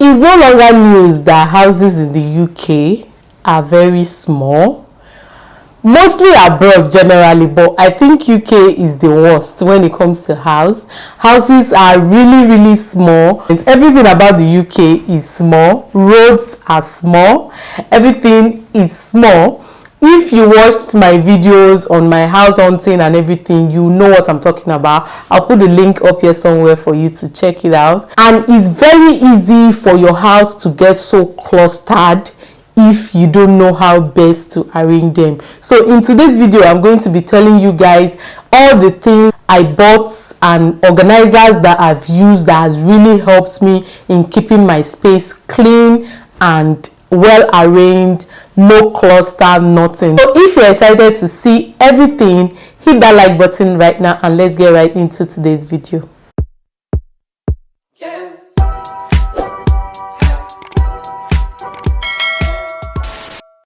is no longer news that houses in the UK are very small. Mostly abroad generally, but I think UK is the worst when it comes to houses are really small, and everything about the UK is small. Roads are small, everything is small. If you watched my videos on my house hunting and everything, you know what I'm talking about. I'll put the link up here somewhere for you to check it out. And it's very easy for your house to get so clustered if you don't know how best to arrange them. So in today's video, I'm going to be telling you guys all the things I bought and organizers that I've used that has really helped me in keeping my space clean and well arranged, no cluster, nothing. So if you're excited to see everything, hit that like button right now and let's get right into today's video.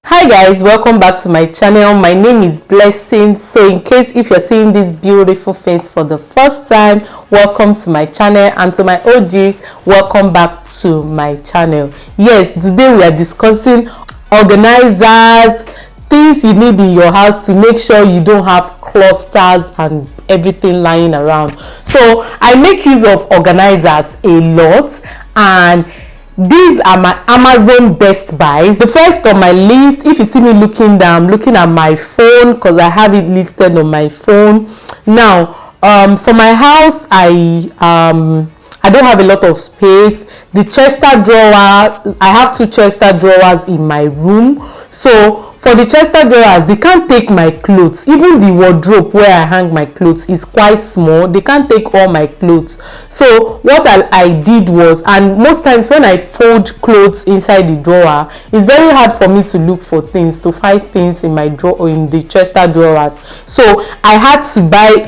Hi guys, welcome back to my channel. My name is Blessing. So in case if you're seeing this beautiful face for the first time, welcome to my channel, and to my OGs, welcome back to my channel. Yes, today we are discussing organizers, things you need in your house to make sure you don't have clusters and everything lying around. So I make use of organizers a lot, and these are my Amazon best buys. The first on my list, if you see me looking down, I'm looking at my phone because I have it listed on my phone. Now for my house, I don't have a lot of space. The Chester drawer, I have 2 Chester drawers in my room. So for the Chester drawers, they can't take my clothes. Even the wardrobe where I hang my clothes is quite small. They can't take all my clothes. So what I did was, and most times when I fold clothes inside the drawer, it's very hard for me to look for things, to find things in my drawer, in the Chester drawers. So I had to buy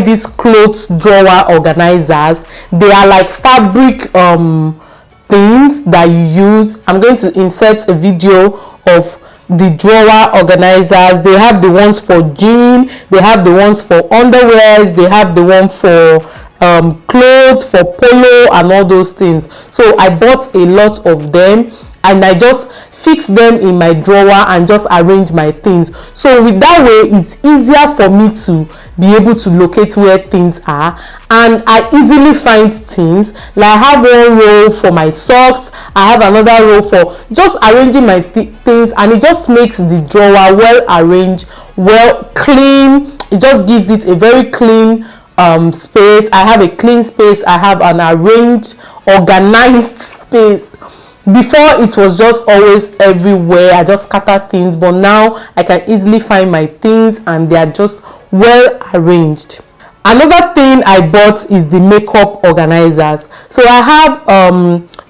these clothes drawer organizers. They are like fabric things that you use. I'm going to insert a video of the drawer organizers. They have the ones for jean, they have the ones for underwears, they have the one for clothes, for polo and all those things. So I bought a lot of them and I just fix them in my drawer and just arrange my things. So with that way, it's easier for me to be able to locate where things are, and I easily find things. Like I have one row for my socks, I have another row for just arranging my things, and it just makes the drawer well arranged, well clean. It just gives it a very clean space. I have a clean space, I have an arranged, organized space. Before it was just always everywhere, I just scatter things, but now I can easily find my things and they are just well arranged. Another thing I bought is the makeup organizers. So I have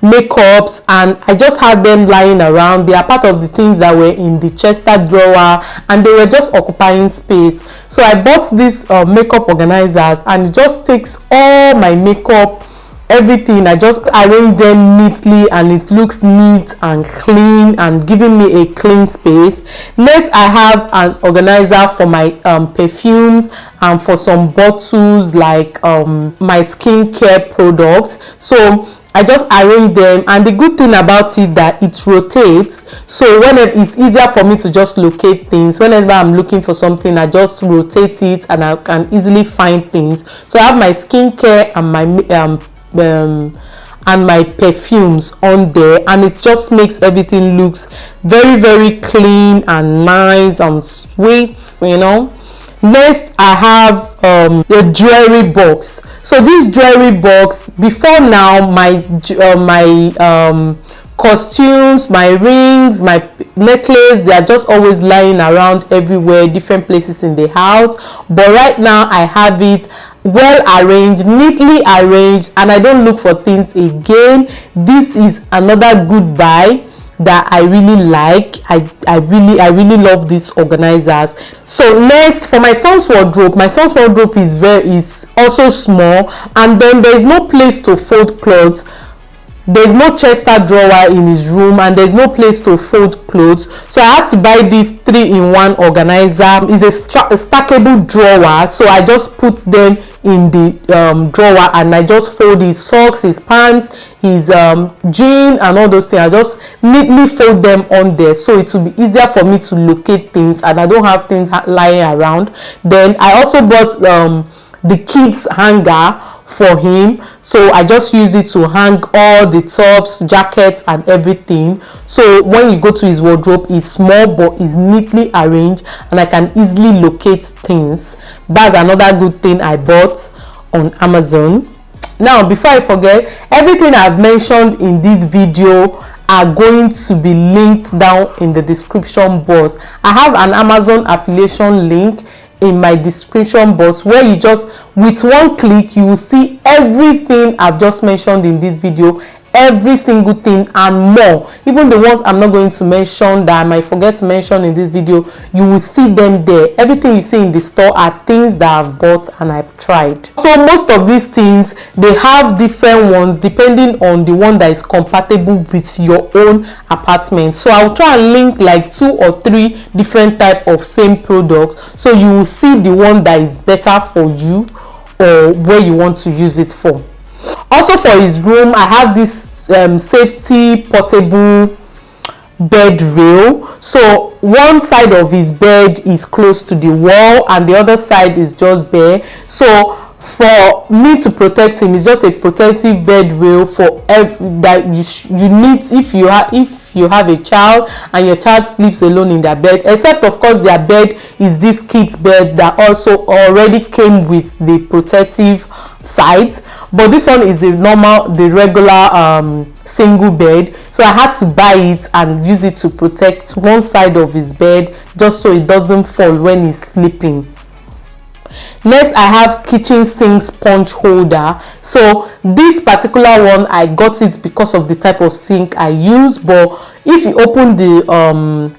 makeups and I just had them lying around. They are part of the things that were in the Chester drawer and they were just occupying space. So I bought these makeup organizers, and it just takes all my makeup, everything. I just arrange them neatly and it looks neat and clean and giving me a clean space. Next, I have an organizer for my perfumes and for some bottles, like my skincare products. So I just arrange them, and the good thing about it that it rotates, so whenever it's easier for me to just locate things. Whenever I'm looking for something, I just rotate it and I can easily find things. So I have my skincare and my perfumes on there, and it just makes everything looks very clean and nice and sweet, you know. Next, I have the jewelry box. So this jewelry box, before now, my costumes, my rings, my necklace, they are just always lying around everywhere, different places in the house. But right now I have it well arranged, neatly arranged, and I don't look for things again. This is another good buy that I really like. I really love these organizers. So next, for my son's wardrobe is also small, and then there is no place to fold clothes. there's no chester drawer in his room, and there's no place to fold clothes. So I had to buy this 3-in-1 organizer. It's a stackable drawer, so I just put them in the drawer, and I just fold his socks, his pants, his jean and all those things. I just neatly fold them on there, so it will be easier for me to locate things, and I don't have things lying around. Then I also bought the kids hanger for him, so I just use it to hang all the tops, jackets and everything. So when you go to his wardrobe, it's small but it's neatly arranged, and I can easily locate things. That's another good thing I bought on Amazon. Now, before I forget, everything I've mentioned in this video are going to be linked down in the description box. I have an Amazon affiliation link in my description box, where you just, with one click, you will see everything I've just mentioned in this video, every single thing and more. Even the ones I'm not going to mention that I might forget to mention in this video, you will see them there. Everything you see in the store are things that I've bought and I've tried. So most of these things, they have different ones depending on the one that is compatible with your own apartment. So I'll try and link like 2 or 3 different type of same products, so you will see the one that is better for you or where you want to use it for. Also, for his room, I have this safety portable bed rail. So one side of his bed is close to the wall and the other side is just bare. So for me to protect him, it's just a protective bed rail for that you need if you have a child and your child sleeps alone in their bed, except of course their bed is this kid's bed that also already came with the protective sides, but this one is the regular single bed. So I had to buy it and use it to protect one side of his bed, just so it doesn't fall when he's sleeping. Next, I have kitchen sink sponge holder. So this particular one, I got it because of the type of sink I use, but if you open the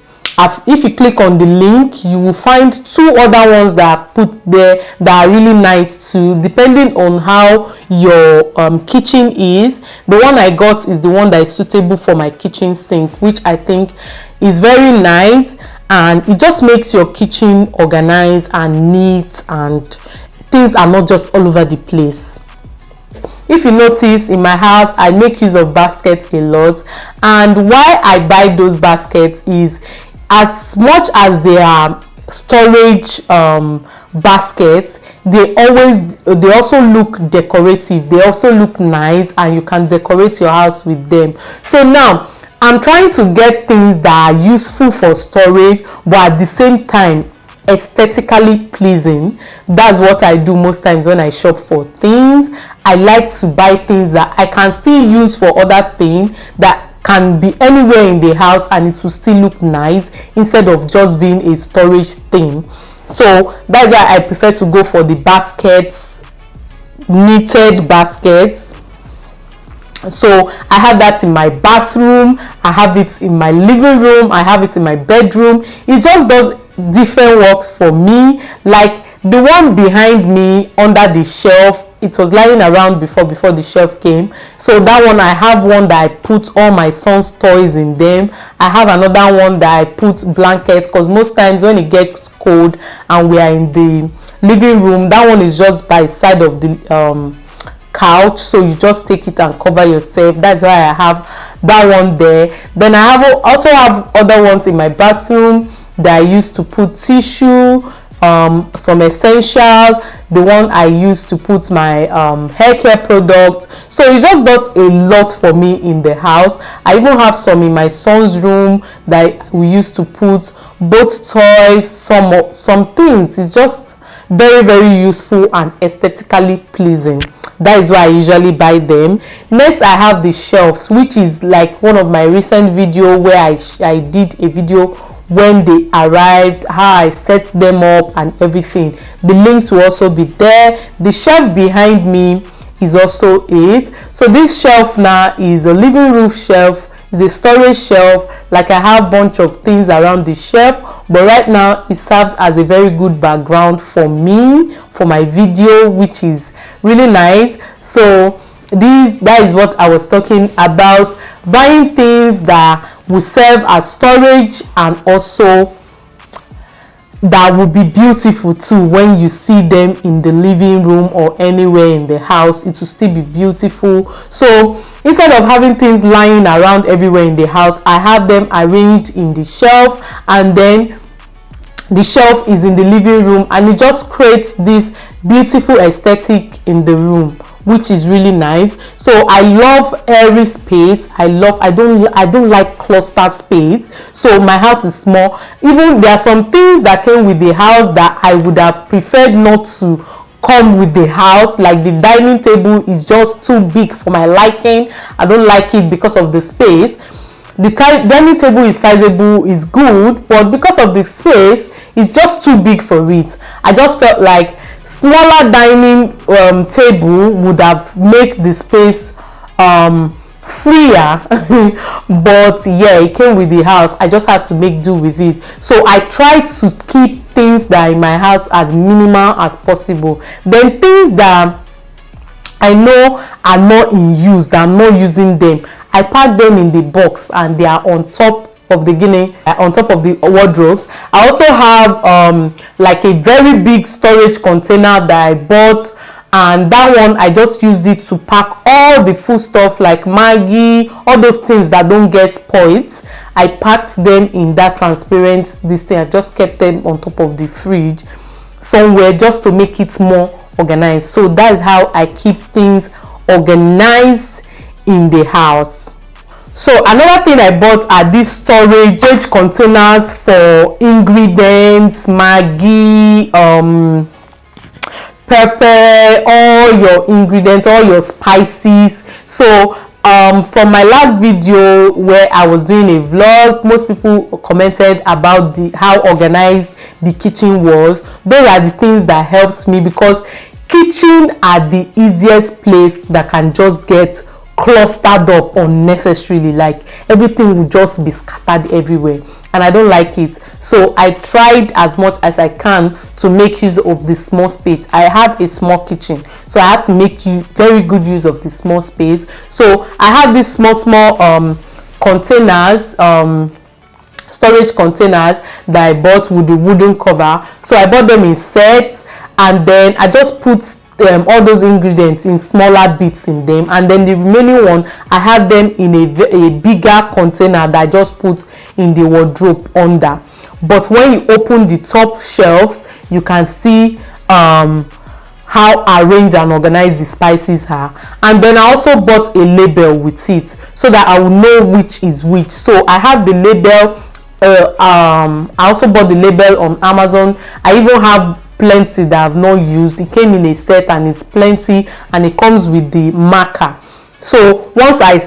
if you click on the link, you will find 2 other ones that are put there that are really nice too, depending on how your kitchen is. The one I got is the one that is suitable for my kitchen sink, which I think is very nice, and it just makes your kitchen organized and neat, and things are not just all over the place. If you notice, in my house I make use of baskets a lot, and why I buy those baskets is, as much as they are storage baskets, they also look decorative, they also look nice, and you can decorate your house with them. So now I'm trying to get things that are useful for storage but at the same time aesthetically pleasing. That's what I do most times when I shop for things. I like to buy things that I can still use for other things, that can be anywhere in the house and it will still look nice, instead of just being a storage thing. So that's why I prefer to go for the baskets, knitted baskets. So I have that in my bathroom, I have it in my living room, I have it in my bedroom. It just does different works for me. Like the one behind me under the shelf, it was lying around before the shelf came. So that one, I have one that I put all my son's toys in them. I have another one that I put blankets, because most times when it gets cold and we are in the living room, that one is just by side of the couch, so you just take it and cover yourself. That's why I have that one there. Then I also have other ones in my bathroom that I used to put tissue, some essentials, the one I use to put my hair care product. So it just does a lot for me in the house. I even have some in my son's room that we used to put both toys, some things. It's just very, very useful and aesthetically pleasing. That is why I usually buy them. Next, I have the shelves, which is like one of my recent video where I did a video when they arrived, how I set them up and everything. The links will also be there. The shelf behind me is also it. So this shelf now is a living room shelf, is a storage shelf. Like I have a bunch of things around the shelf, but right now it serves as a very good background for me, for my video, which is really nice. So that is what I was talking about, buying things that will serve as storage and also that will be beautiful too. When you see them in the living room or anywhere in the house, it will still be beautiful. So instead of having things lying around everywhere in the house, I have them arranged in the shelf, and then the shelf is in the living room, and it just creates this beautiful aesthetic in the room, which is really nice. So I love airy space. I don't like cluster space. So my house is small. Even there are some things that came with the house that I would have preferred not to come with the house, like the dining table is just too big for my liking. I don't like it because of the space. The dining table is sizable, is good, but because of the space, it's just too big for it. I just felt like smaller dining table would have made the space freer. But yeah, it came with the house. I just had to make do with it. So I tried to keep things that are in my house as minimal as possible. Then things that I know are not in use, that I'm not using them, I pack them in the box, and they are on top of the on top of the wardrobes. I also have like a very big storage container that I bought, and that one I just used it to pack all the food stuff like Maggi, all those things that don't get spoiled. I packed them in that transparent this thing. I just kept them on top of the fridge somewhere just to make it more organized. So that is how I keep things organized in the house. So another thing I bought are these storage containers for ingredients, Maggi, pepper, all your ingredients, all your spices. So from my last video where I was doing a vlog, most people commented about how organized the kitchen was. Those are the things that helps me, because kitchen are the easiest place that can just get clustered up unnecessarily. Like everything will just be scattered everywhere, and I don't like it. So I tried as much as I can to make use of the small space. I have a small kitchen, so I have to make very good use of the small space. So I have these small containers, storage containers that I bought with the wooden cover. So I bought them in sets, and then I just put all those ingredients in smaller bits in them, and then the remaining one I have them in a bigger container that I just put in the wardrobe under. But when you open the top shelves, you can see how arranged and organized the spices are. And then I also bought a label with it so that I will know which is which. So I have the label. I also bought the label on Amazon. I even have plenty that I've not used. It came in a set and it's plenty, and it comes with the marker. So once I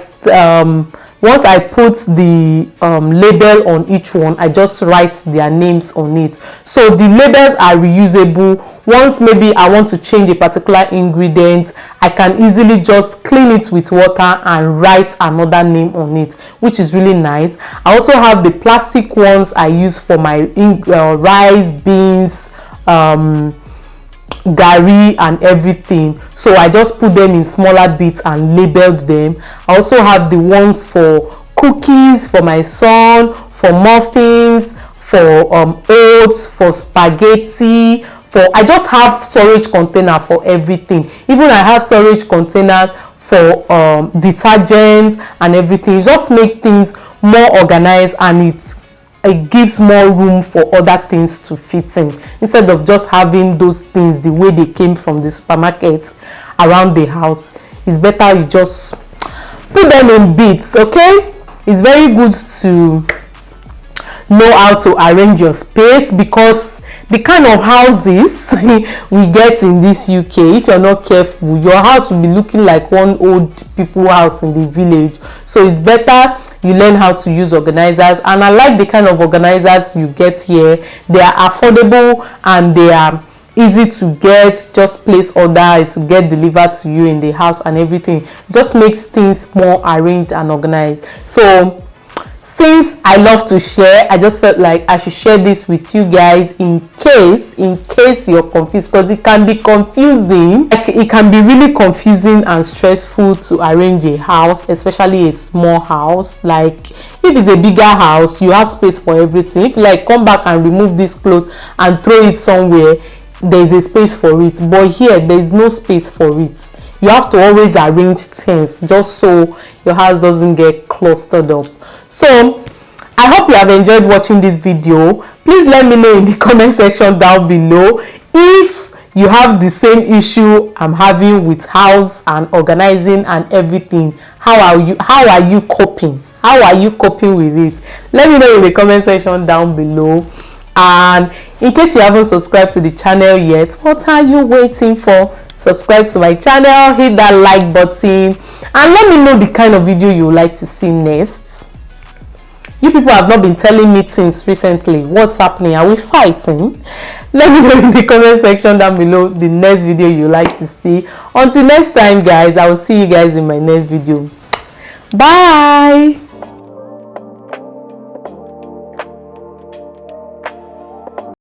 put the label on each one, I just write their names on it. So the labels are reusable. Once maybe I want to change a particular ingredient, I can easily just clean it with water and write another name on it, which is really nice. I also have the plastic ones I use for my rice, beans, gari and everything. So I just put them in smaller bits and labeled them. I also have the ones for cookies for my son, for muffins, for oats, for spaghetti, I just have storage container for everything. Even I have storage containers for detergents and everything. It just make things more organized, and it gives more room for other things to fit in, instead of just having those things the way they came from the supermarket around the house. It's better you just put them in bits. Okay, it's very good to know how to arrange your space, because the kind of houses we get in this UK, if you're not careful, your house will be looking like one old people house in the village. So it's better you learn how to use organizers. And I like the kind of organizers you get here. They are affordable and they are easy to get. Just place order, to get delivered to you in the house and everything. Just makes things more arranged and organized. So since I love to share, I just felt like I should share this with you guys in case you're confused, because it can be confusing. Like, it can be really confusing and stressful to arrange a house, especially a small house. Like, if it's a bigger house, you have space for everything. If you like come back and remove this cloth and throw it somewhere, there's a space for it. But here, there's no space for it. You have to always arrange things just so your house doesn't get clustered up. So I hope you have enjoyed watching this video. Please let me know in the comment section down below if you have the same issue I'm having with house and organizing and everything. How are you coping? How are you coping with it? Let me know in the comment section down below. And in case you haven't subscribed to the channel yet, what are you waiting for? Subscribe to my channel, hit that like button, and let me know the kind of video you would like to see next. You people have not been telling me things recently. What's happening? Are we fighting? Let me know in the comment section down below the next video you like to see. Until next time, guys, I will see you guys in my next video. Bye.